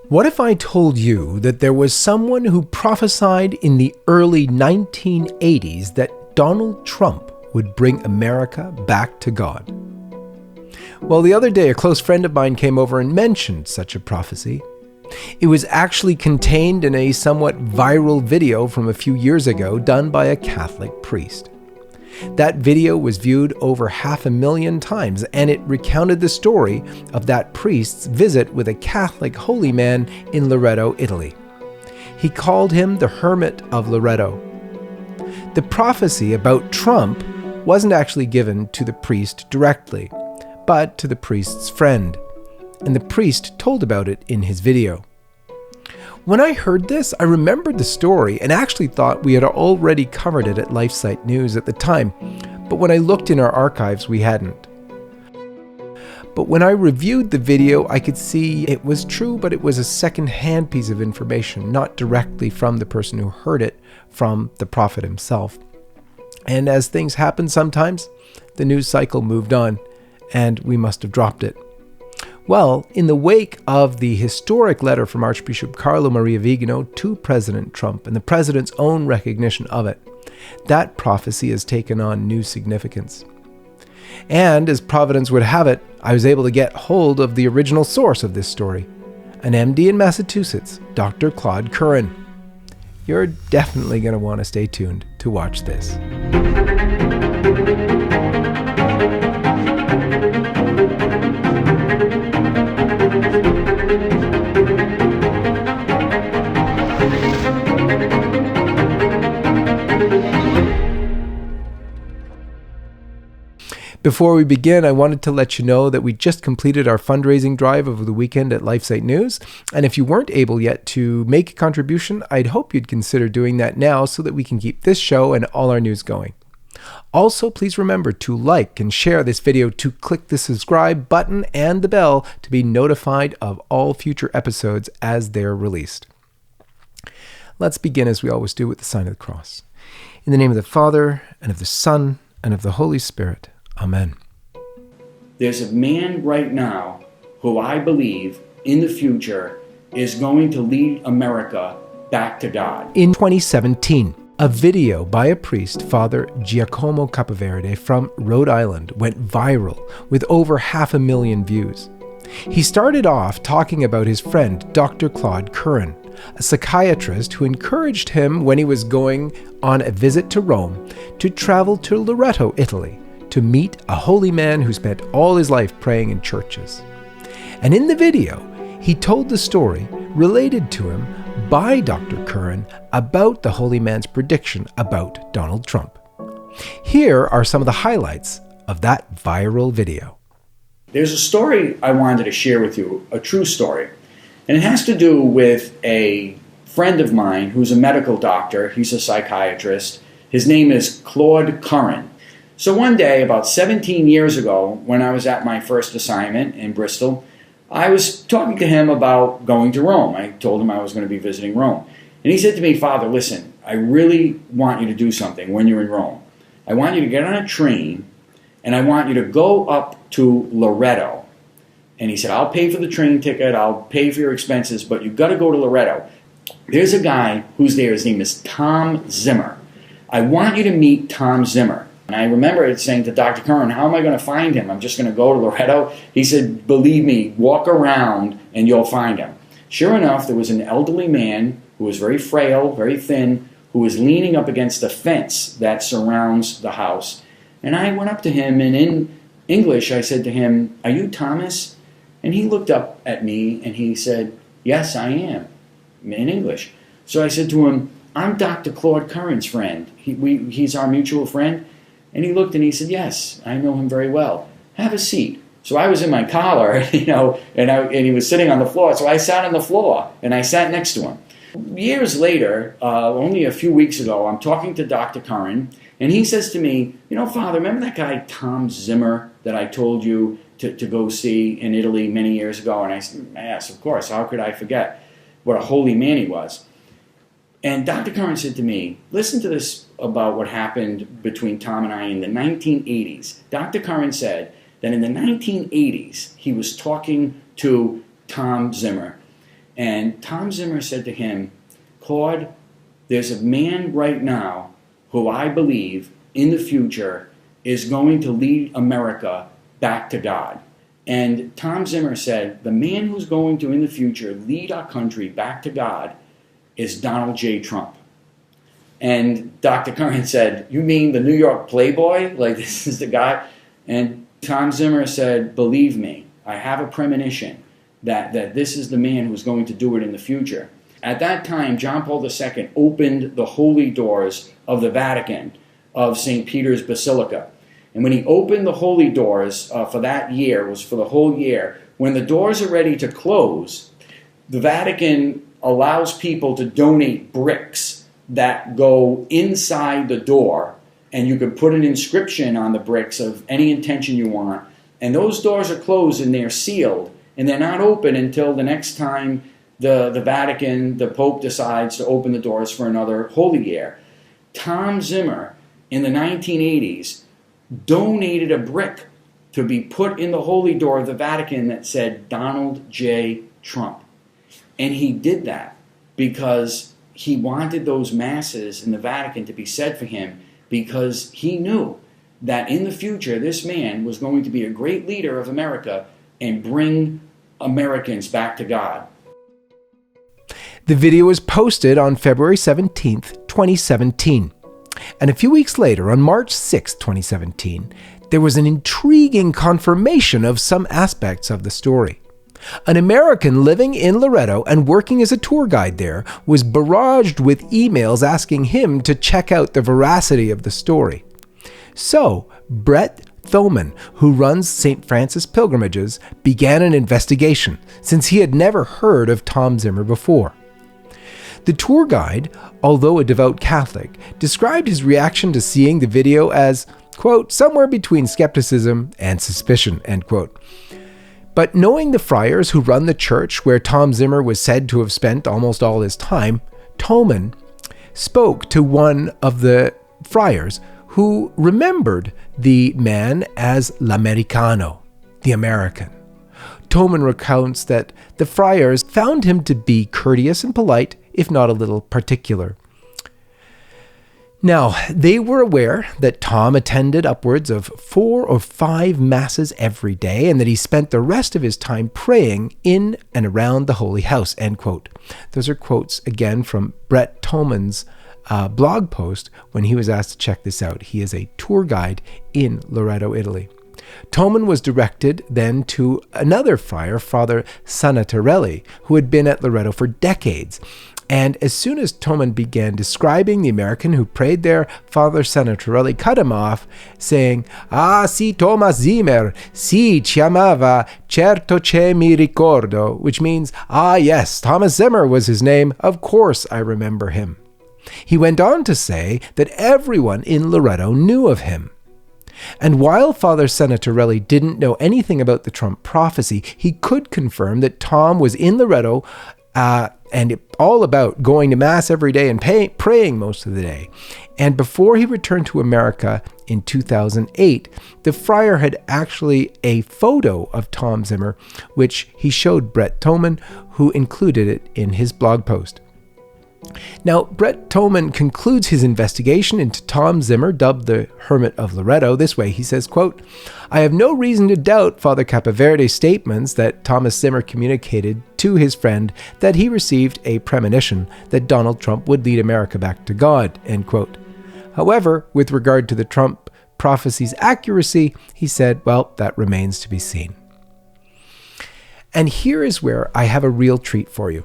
What if I told you that there was someone who prophesied in the early 1980s that Donald Trump would bring America back to God? Well, the other day, a close friend of mine came over and mentioned such a prophecy. It was actually contained in a somewhat viral video from a few years ago done by a Catholic priest. That video was viewed over 500,000 times, and it recounted the story of that priest's visit with a Catholic holy man in Loreto, Italy. He called him the Hermit of Loreto. The prophecy about Trump wasn't actually given to the priest directly, but to the priest's friend, and the priest told about it in his video. When I heard this, I remembered the story and actually thought we had already covered it at LifeSite News at the time, but when I looked in our archives, we hadn't. But when I reviewed the video, I could see it was true, but it was a second-hand piece of information, not directly from the person who heard it from the prophet himself. And as things happen sometimes, the news cycle moved on, and we must have dropped it. Well, in the wake of the historic letter from Archbishop Carlo Vigano to President Trump and the president's own recognition of it, that prophecy has taken on new significance. And as Providence would have it, I was able to get hold of the original source of this story, an MD in Massachusetts, Dr. Claude Curran. You're definitely going to want to stay tuned to watch this. Before we begin, I wanted to let you know that we just completed our fundraising drive over the weekend at LifeSite News, and if you weren't able yet to make a contribution, I'd hope you'd consider doing that now so that we can keep this show and all our news going. Also, please remember to like and share this video, to click the subscribe button and the bell to be notified of all future episodes as they're released. Let's begin as we always do with the sign of the cross. In the name of the Father, and of the Son, and of the Holy Spirit. Amen. There's a man right now who I believe in the future is going to lead America back to God. In 2017, a video by a priest, Father Giacomo Capoverde from Rhode Island, went viral with over 500,000 views. He started off talking about his friend, Dr. Claude Curran, a psychiatrist who encouraged him when he was going on a visit to Rome to travel to Loreto, Italy, to meet a holy man who spent all his life praying in churches. And in the video, he told the story related to him by Dr. Curran about the holy man's prediction about Donald Trump. Here are some of the highlights of that viral video. There's a story I wanted to share with you, a true story. And it has to do with a friend of mine who's a medical doctor. He's a psychiatrist. His name is Claude Curran. So one day, about 17 years ago, when I was at my first assignment in Bristol, I was talking to him about going to Rome. I told him I was going to be visiting Rome. And he said to me, "Father, listen, I really want you to do something when you're in Rome. I want you to get on a train, and I want you to go up to Loreto." And he said, "I'll pay for the train ticket, I'll pay for your expenses, but you've got to go to Loreto. There's a guy who's there, his name is Tom Zimmer. I want you to meet Tom Zimmer." And I remember saying to Dr. Curran, "How am I going to find him? I'm just going to go to Loreto." He said, "Believe me, walk around and you'll find him." Sure enough, there was an elderly man who was very frail, very thin, who was leaning up against the fence that surrounds the house. And I went up to him, and in English I said to him, "Are you Thomas?" And he looked up at me and he said, "Yes, I am," in English. So I said to him, "I'm Dr. Claude Curran's friend. He's our mutual friend." And he looked and he said, "Yes, I know him very well. Have a seat." So I was in my collar, and he was sitting on the floor. So I sat on the floor and I sat next to him. Years later, only a few weeks ago, I'm talking to Dr. Curran, and he says to me, "Father, remember that guy Tom Zimmer that I told you to go see in Italy many years ago?" And I said, "Yes, of course. How could I forget what a holy man he was?" And Dr. Curran said to me, "Listen to this about what happened between Tom and I in the 1980s. Dr. Curran said that in the 1980s, he was talking to Tom Zimmer. And Tom Zimmer said to him, Claude, there's a man right now who I believe in the future is going to lead America back to God. And Tom Zimmer said, the man who's going to, in the future, lead our country back to God is Donald J. Trump. And Dr. Curran said, you mean the New York Playboy? Like, this is the guy? And Tom Zimmer said, believe me, I have a premonition that this is the man who's going to do it in the future. At that time, John Paul II opened the holy doors of the Vatican, of St. Peter's Basilica. And when he opened the holy doors for that year, it was for the whole year, when the doors are ready to close, the Vatican allows people to donate bricks that go inside the door, and you can put an inscription on the bricks of any intention you want. And those doors are closed and they're sealed, and they're not open until the next time the Vatican, the Pope decides to open the doors for another holy year. Tom Zimmer, in the 1980s, donated a brick to be put in the holy door of the Vatican that said Donald J. Trump. And he did that because he wanted those masses in the Vatican to be said for him, because he knew that in the future this man was going to be a great leader of America and bring Americans back to God. The video was posted on February 17th, 2017. And a few weeks later, on March 6, 2017, there was an intriguing confirmation of some aspects of the story. An American living in Loretto and working as a tour guide there was barraged with emails asking him to check out the veracity of the story. So, Brett Toman, who runs St. Francis Pilgrimages, began an investigation, since he had never heard of Tom Zimmer before. The tour guide, although a devout Catholic, described his reaction to seeing the video as, quote, somewhere between skepticism and suspicion, end quote. But knowing the friars who run the church where Tom Zimmer was said to have spent almost all his time, Toman spoke to one of the friars who remembered the man as l'Americano, the American. Toman recounts that the friars found him to be courteous and polite, if not a little particular. Now, they were aware that Tom attended upwards of 4 or 5 masses every day, and that he spent the rest of his time praying in and around the Holy House, end quote. Those are quotes, again, from Brett Toman's blog post when he was asked to check this out. He is a tour guide in Loretto, Italy. Toman was directed then to another friar, Father Sanatarelli, who had been at Loretto for decades. And as soon as Toman began describing the American who prayed there, Father Sanatarelli cut him off, saying, "Ah, si Thomas Zimmer, si chiamava, certo che mi ricordo," which means, "Ah, yes, Thomas Zimmer was his name. Of course I remember him." He went on to say that everyone in Loretto knew of him. And while Father Sanatarelli didn't know anything about the Trump prophecy, he could confirm that Tom was in Loretto and all about going to Mass every day and praying most of the day. And before he returned to America in 2008, the friar had actually a photo of Tom Zimmer, which he showed Brett Toman, who included it in his blog post. Now, Brett Toman concludes his investigation into Tom Zimmer, dubbed the Hermit of Loretto, this way. He says, quote, "I have no reason to doubt Father Capoverde's statements that Thomas Zimmer communicated to his friend that he received a premonition that Donald Trump would lead America back to God," end quote. However, with regard to the Trump prophecy's accuracy, he said, well, that remains to be seen. And here is where I have a real treat for you.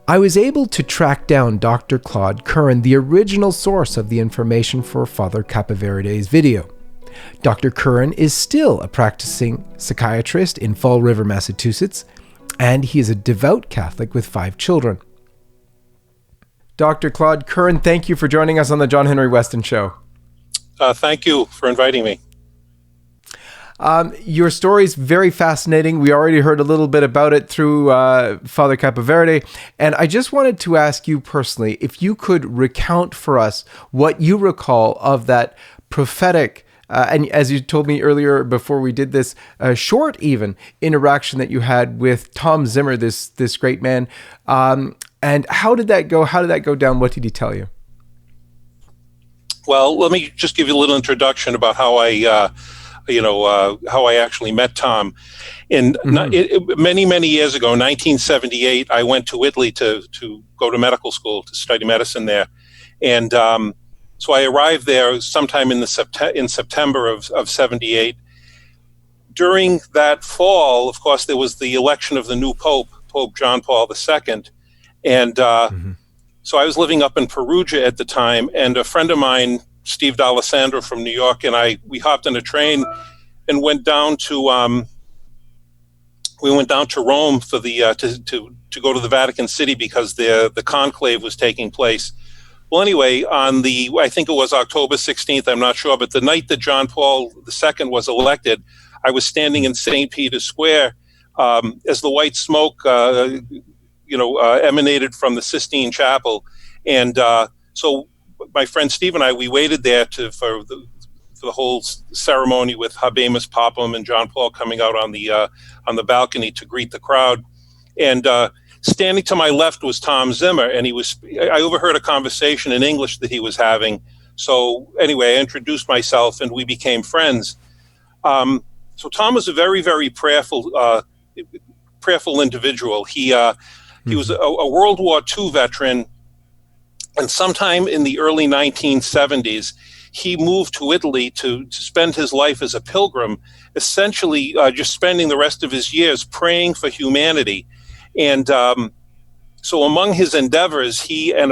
I was able to track down Dr. Claude Curran, the original source of the information for Father Capoverde's video. Dr. Curran is still a practicing psychiatrist in Fall River, Massachusetts, and he is a devout Catholic with 5 children. Dr. Claude Curran, thank you for joining us on the John Henry Westen Show. Thank you for inviting me. Your story is very fascinating. We already heard a little bit about it through Father Capoverde. And I just wanted to ask you personally, if you could recount for us what you recall of that prophetic and as you told me earlier before we did this, short even interaction that you had with Tom Zimmer, this great man. And how did that go? How did that go down? What did he tell you? Well, let me just give you a little introduction about how I actually met Tom. Many years ago, 1978, I went to Italy to go to medical school to study medicine there, and so I arrived there sometime in September of 78. During that fall, of course, there was the election of the new Pope John Paul II, and so I was living up in Perugia at the time, and a friend of mine, Steve D'Alessandro from New York, and we hopped in a train and went down to Rome for the to go to the Vatican City because the conclave was taking place. Well, anyway, I think it was October 16th, I'm not sure, but the night that John Paul II was elected, I was standing in St. Peter's Square as the white smoke emanated from the Sistine Chapel, and so my friend Steve and I, we waited there for the whole ceremony with Habemus Papam and John Paul coming out on the balcony to greet the crowd. And standing to my left was Tom Zimmer, and I overheard a conversation in English that he was having. So anyway, I introduced myself and we became friends. So Tom was a very, very prayerful individual. He was a World War II veteran, and sometime in the early 1970s, he moved to Italy to spend his life as a pilgrim, essentially just spending the rest of his years praying for humanity. And so among his endeavors, he and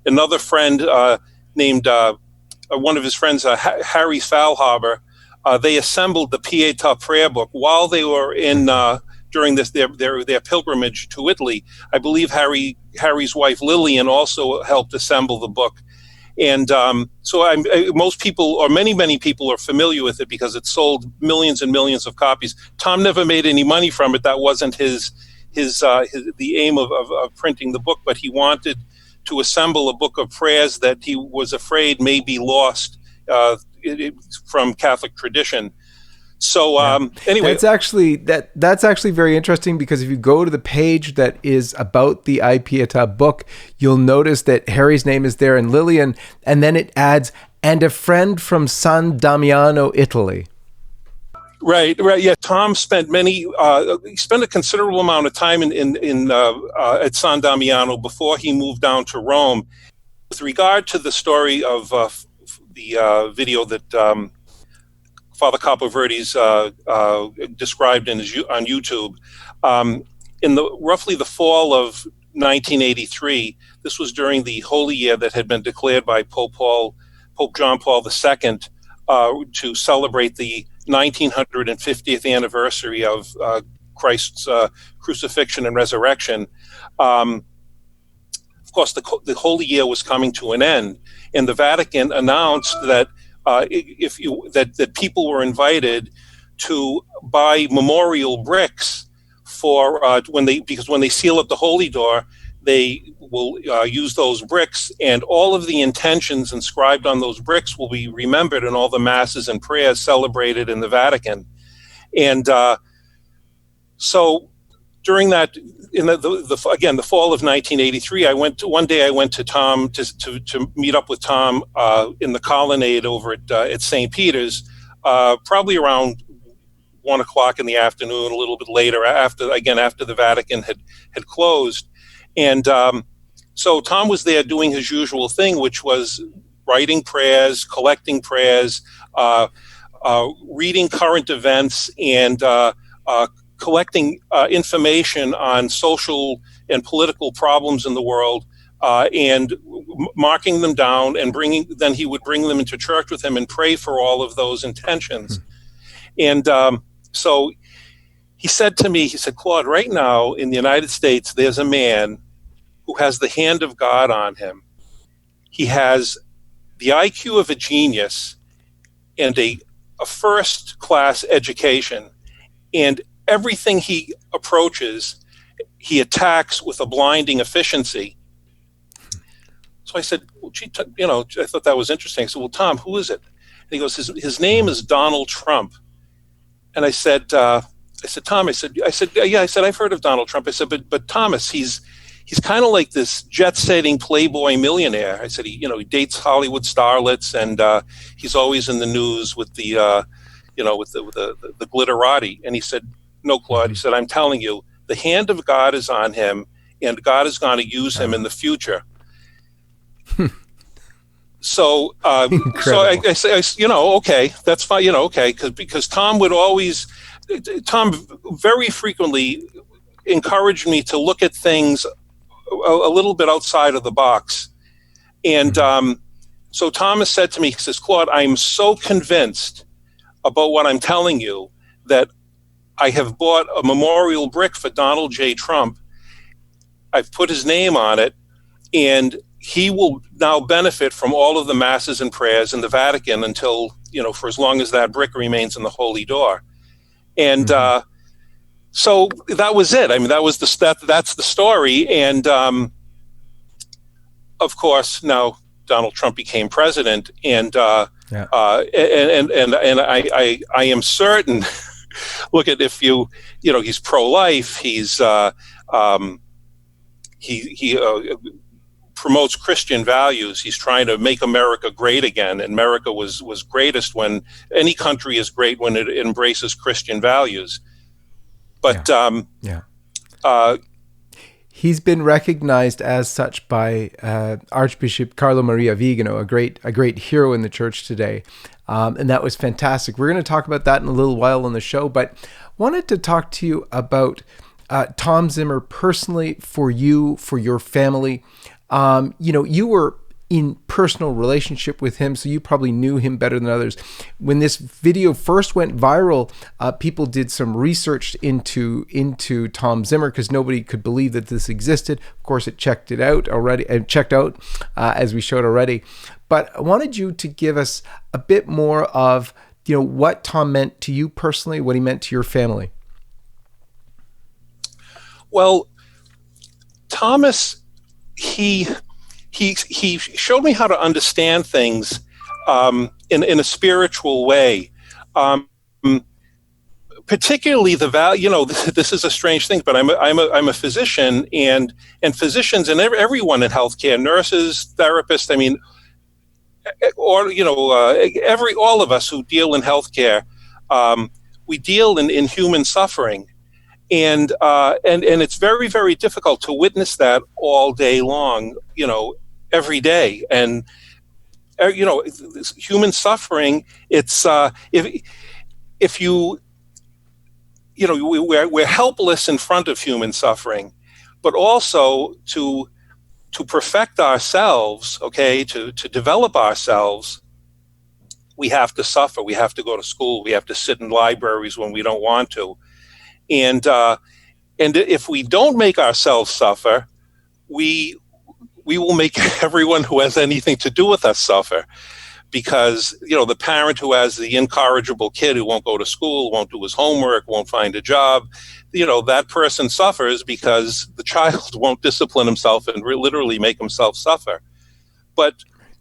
another friend named, one of his friends, Harry Faulhaber, they assembled the Pietà prayer book while they were during their pilgrimage to Italy. I believe Harry's wife Lillian also helped assemble the book, and so most people, or many people, are familiar with it because it sold millions and millions of copies. Tom never made any money from it. That wasn't the aim of printing the book, but he wanted to assemble a book of prayers that he was afraid may be lost from Catholic tradition. So anyway, that's actually very interesting, because if you go to the page that is about the I Pietà book, you'll notice that Harry's name is there and Lillian, and then it adds, and a friend from San Damiano, Italy. Right. Yeah, Tom spent a considerable amount of time at San Damiano before he moved down to Rome. With regard to the story of the video that Father Capoverde's described on YouTube, in roughly the fall of 1983, this was during the Holy Year that had been declared by Pope John Paul II to celebrate the 1950th anniversary of Christ's crucifixion and resurrection. Of course, the Holy Year was coming to an end, and the Vatican announced that that people were invited to buy memorial bricks for because when they seal up the Holy Door, they will use those bricks, and all of the intentions inscribed on those bricks will be remembered in all the masses and prayers celebrated in the Vatican. And so during that, in the fall of 1983, one day I went to Tom to meet up with Tom in the colonnade over at St. Peter's, probably around 1 o'clock in the afternoon, a little bit later, after the Vatican had closed. And so Tom was there doing his usual thing, which was writing prayers, collecting prayers, reading current events, and collecting information on social and political problems in the world, and marking them down, and then he would bring them into church with him and pray for all of those intentions. And so he said to me, Claude, right now in the United States, there's a man who has the hand of God on him. He has the IQ of a genius and a first-class education, and everything he approaches, he attacks with a blinding efficiency. So I said, well, I thought that was interesting. I said, well, Tom, who is it? he goes, his name is Donald Trump. And I said, Tom, I've heard of Donald Trump. I said, but Thomas, he's kind of like this jet-setting playboy millionaire. I said, he dates Hollywood starlets, and he's always in the news with the glitterati. And he said, no, Claude. He said, I'm telling you, the hand of God is on him, and God is going to use him in the future. So I say, okay, that's fine, okay, because Tom very frequently encouraged me to look at things a little bit outside of the box. And so Thomas said to me, he says, Claude, I'm so convinced about what I'm telling you that I have bought a memorial brick for Donald J. Trump. I've put his name on it, and he will now benefit from all of the masses and prayers in the Vatican until, for as long as that brick remains in the Holy Door. And so that was it. I mean, that's the story. And of course, now Donald Trump became president, and I am certain. Look at he's pro-life. He promotes Christian values. He's trying to make America great again. And America was greatest when any country is great when it embraces Christian values. But he's been recognized as such by Archbishop Carlo Maria Vigano, a great hero in the church today. And that was fantastic. We're going to talk about that in a little while on the show, but wanted to talk to you about Tom Zimmer personally, for you, for your family. You were in personal relationship with him, so you probably knew him better than others. When this video first went viral, people did some research into Tom Zimmer because nobody could believe that this existed. Of course, it checked out as we showed already. But I wanted you to give us a bit more of what Tom meant to you personally, what he meant to your family. Well, Thomas, he showed me how to understand things in a spiritual way, particularly the value. This is a strange thing, but I'm a physician, and physicians and everyone in healthcare, nurses, therapists. I mean, all of us who deal in healthcare, we deal in human suffering. And it's very, very difficult to witness that all day long, every day. And, human suffering, it's, if you, we're helpless in front of human suffering, but also to perfect ourselves, to develop ourselves, we have to suffer. We have to go to school. We have to sit in libraries when we don't want to. And if we don't make ourselves suffer, we will make everyone who has anything to do with us suffer, because the parent who has the incorrigible kid who won't go to school, won't do his homework, won't find a job, that person suffers because the child won't discipline himself and literally make himself suffer. But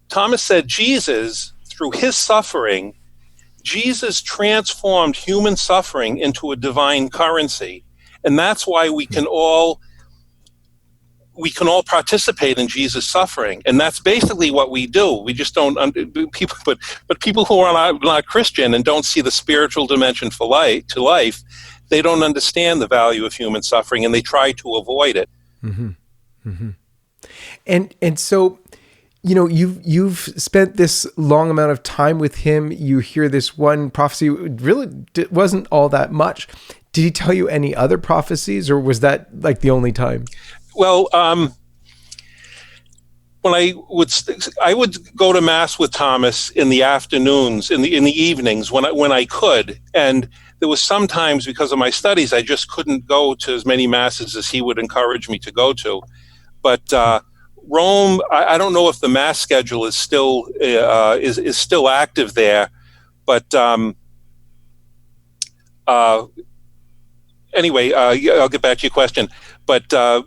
Thomas said Jesus, through his suffering, Jesus transformed human suffering into a divine currency, and that's why we can all participate in Jesus' suffering, and that's basically what we do. We just don't but people who are not Christian and don't see the spiritual dimension to life, they don't understand the value of human suffering, and they try to avoid it. Mm-hmm. Mm-hmm. And so, you've spent this long amount of time with him. You hear this one prophecy. It really wasn't all that much. Did he tell you any other prophecies, or was that like the only time? Well, when I would go to mass with Thomas in the afternoons, in the evenings when I could, and there was sometimes, because of my studies, I just couldn't go to as many masses as he would encourage me to go to. But Rome, I don't know if the mass schedule is still is still active there, but anyway, I'll get back to your question. But at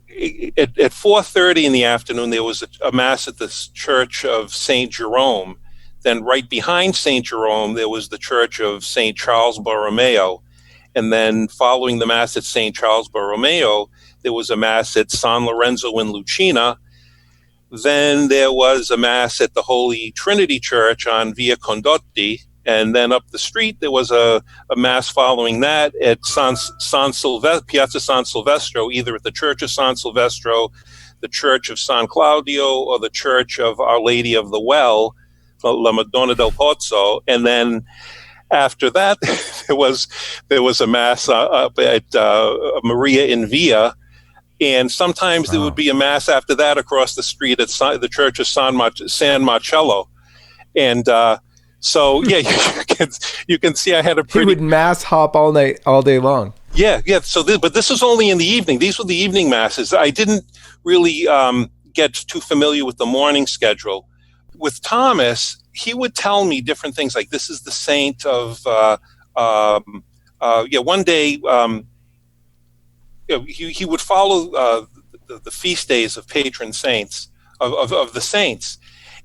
4:30 in the afternoon, there was a mass at the Church of St. Jerome Then right behind St. Jerome, there was the Church of St. Charles Borromeo. And then following the Mass at St. Charles Borromeo, there was a Mass at San Lorenzo in Lucina. Then there was a Mass at the Holy Trinity Church on Via Condotti. And then up the street, there was a Mass following that at Piazza San Silvestro, either at the Church of San Silvestro, the Church of San Claudio, or the Church of Our Lady of the Well, La Madonna del Pozzo. And then after that, there was a Mass up at Maria in Via. And sometimes there would be a Mass after that across the street at the Church of San Marcello. And so, yeah, you can see I had a pretty... He would Mass hop all day long. Yeah. So, but this was only in the evening. These were the evening Masses. I didn't really get too familiar with the morning schedule. With Thomas, he would tell me different things, like this is the saint of... one day... he would follow the feast days of patron saints, of the saints.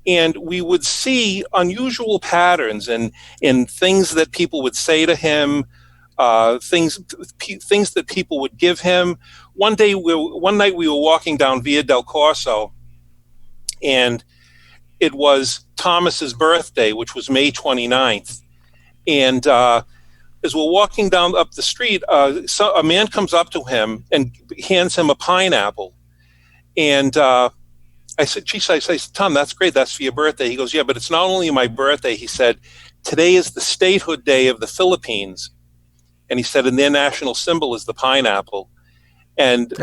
And we would see unusual patterns and in things that people would say to him, things that people would give him. One night we were walking down Via del Corso, and it was Thomas's birthday, which was May 29th. And as we're walking down up the street, a man comes up to him and hands him a pineapple. And I said, geez, I said, Tom, that's great. That's for your birthday. He goes, yeah, but it's not only my birthday. He said, today is the statehood day of the Philippines. And he said, and their national symbol is the pineapple. And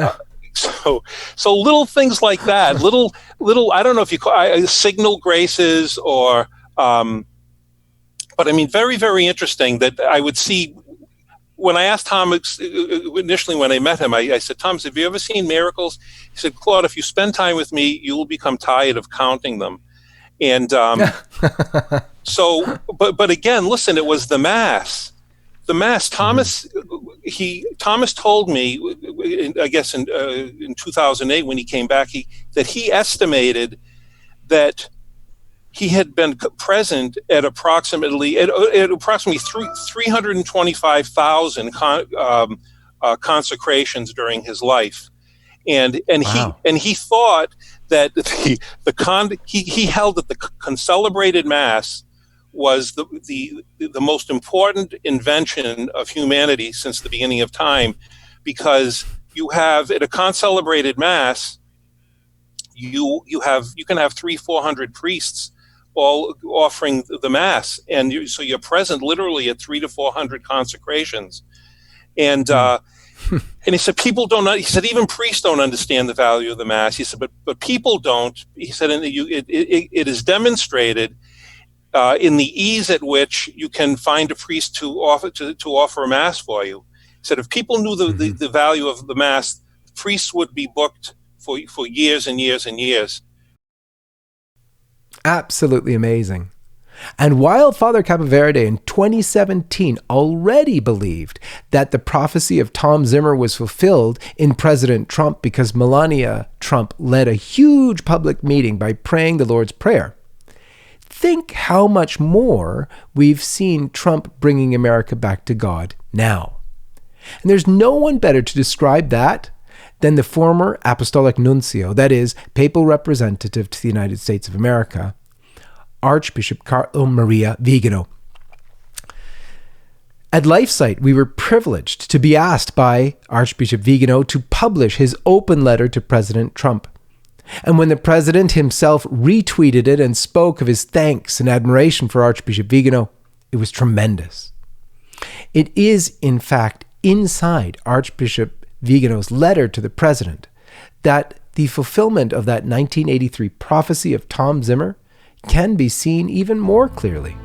so little things like that, little, I don't know if you call signal graces or, but I mean, very, very interesting that I would see. When I asked Tom initially when I met him, I said, Tom, have you ever seen miracles? He said, Claude, if you spend time with me, you will become tired of counting them. And but again, listen, it was the Mass. The Mass, Thomas told me, I guess in 2008 when he came back, that he estimated that he had been present at approximately 325,000 consecrations during his life, and wow. he thought that he held that the concelebrated Mass was the most important invention of humanity since the beginning of time, because you have at a concelebrated Mass, you can have 300-400 priests all offering the Mass, and so you're present literally at 300 to 400 consecrations, and and he said people don't. He said even priests don't understand the value of the Mass. He said, but people don't. He said, and it is demonstrated in the ease at which you can find a priest to offer a Mass for you. He said if people knew the value of the Mass, priests would be booked for years and years and years. Absolutely amazing. And while Father Capaverde in 2017 already believed that the prophecy of Tom Zimmer was fulfilled in President Trump because Melania Trump led a huge public meeting by praying the Lord's Prayer, think how much more we've seen Trump bringing America back to God now. And there's no one better to describe that than the former apostolic nuncio, that is, papal representative to the United States of America, Archbishop Carlo Maria Vigano. At LifeSite, we were privileged to be asked by Archbishop Vigano to publish his open letter to President Trump. And when the president himself retweeted it and spoke of his thanks and admiration for Archbishop Vigano, it was tremendous. It is, in fact, inside Archbishop Vigano's letter to the president that the fulfillment of that 1983 prophecy of Tom Zimmer can be seen even more clearly.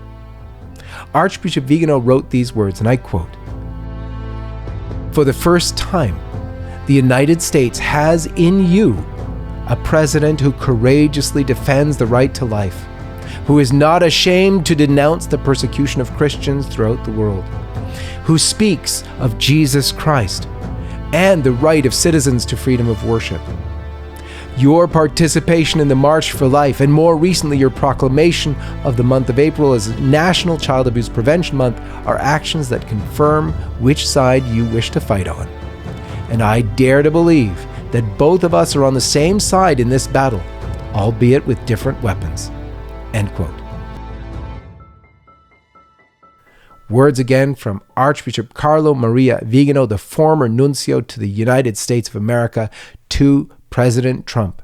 Archbishop Vigano wrote these words, and I quote, "For the first time, the United States has in you a president who courageously defends the right to life, who is not ashamed to denounce the persecution of Christians throughout the world, who speaks of Jesus Christ and the right of citizens to freedom of worship. Your participation in the March for Life, and more recently your proclamation of the month of April as National Child Abuse Prevention Month, are actions that confirm which side you wish to fight on. And I dare to believe that both of us are on the same side in this battle, albeit with different weapons." End quote. Words again from Archbishop Carlo Maria Vigano, the former nuncio to the United States of America, to President Trump.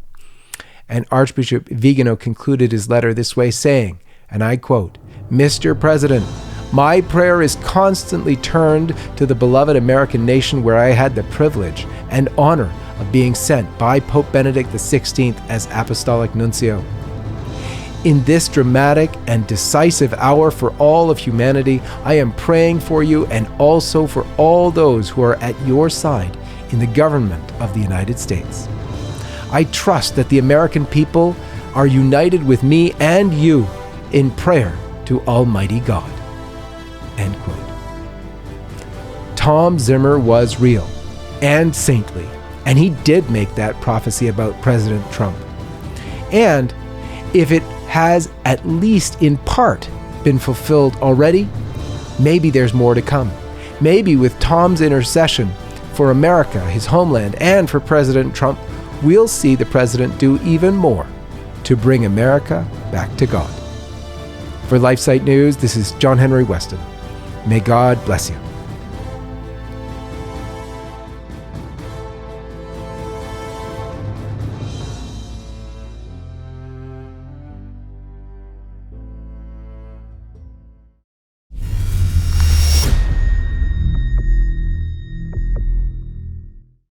And Archbishop Vigano concluded his letter this way, saying, and I quote, "Mr. President, my prayer is constantly turned to the beloved American nation where I had the privilege and honor of being sent by Pope Benedict XVI as Apostolic Nuncio. In this dramatic and decisive hour for all of humanity, I am praying for you and also for all those who are at your side in the government of the United States. I trust that the American people are united with me and you in prayer to Almighty God." End quote. Tom Zimmer was real and saintly, and he did make that prophecy about President Trump. And if it has at least in part been fulfilled already, maybe there's more to come. Maybe with Tom's intercession for America, his homeland, and for President Trump, we'll see the president do even more to bring America back to God. For LifeSite News, this is John Henry Westen. May God bless you.